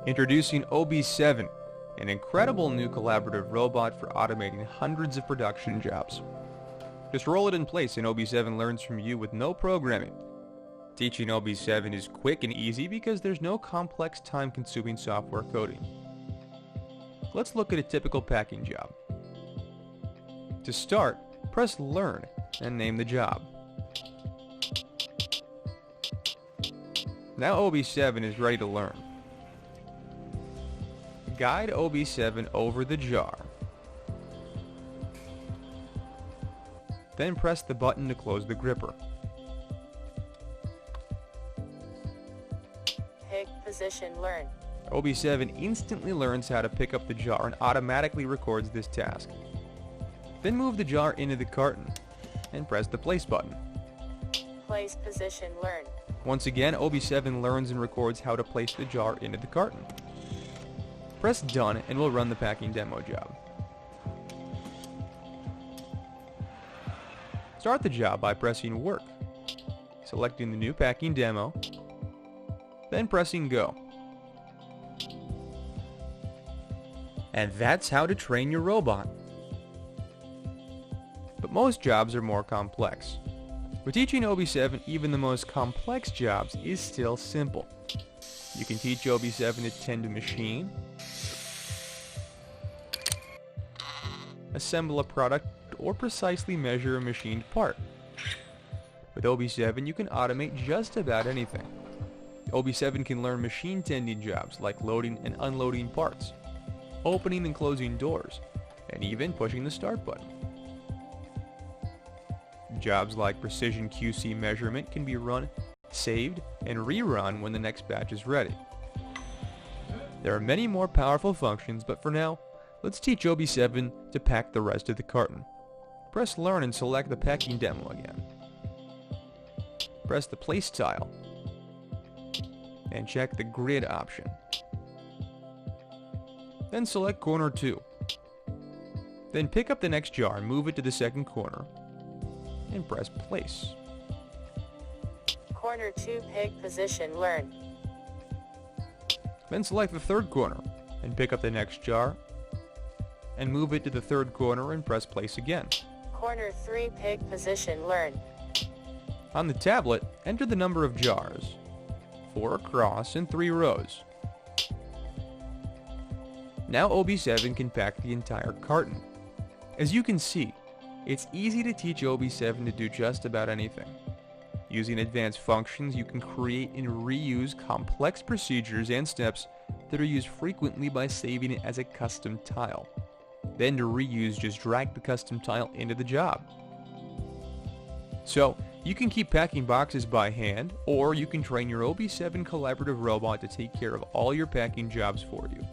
Introducing OB7, an incredible new collaborative robot for automating hundreds of production jobs. Just roll it in place and OB7 learns from you with no programming. Teaching OB7 is quick and easy because there's no complex time-consuming software coding. Let's look at a typical packing job. To start, press Learn and name the job. Now OB7 is ready to learn. Guide OB7 over the jar. Then press the button to close the gripper. Pick position learn. OB7 instantly learns how to pick up the jar and automatically records this task. Then move the jar into the carton and press the place button. Place position learn. Once again, OB7 learns and records how to place the jar into the carton. Press Done and we'll run the packing demo job. Start the job by pressing Work, selecting the new packing demo, then pressing Go. And that's how to train your robot. But most jobs are more complex. With teaching OB7, even the most complex jobs is still simple. You can teach OB7 to tend a machine, assemble a product, or precisely measure a machined part. With OB7, you can automate just about anything. OB7 can learn machine tending jobs like loading and unloading parts, opening and closing doors, and even pushing the start button. Jobs like precision QC measurement can be run, saved, and rerun when the next batch is ready. There are many more powerful functions, but for now, let's teach OB7 to pack the rest of the carton. Press Learn and select the packing demo again. Press the Place tile and check the Grid option. Then select Corner 2. Then pick up the next jar and move it to the second corner and press Place. Corner 2 pick position learn. Then select the third corner and pick up the next jar and move it to the third corner and press Place again. Corner 3 pick position learn. On the tablet, enter the number of jars, 4 across and 3 rows. Now OB7 can pack the entire carton. As you can see, it's easy to teach OB7 to do just about anything. Using advanced functions, you can create and reuse complex procedures and steps that are used frequently by saving it as a custom tile. Then to reuse, just drag the custom tile into the job. So, you can keep packing boxes by hand, or you can train your OB7 collaborative robot to take care of all your packing jobs for you.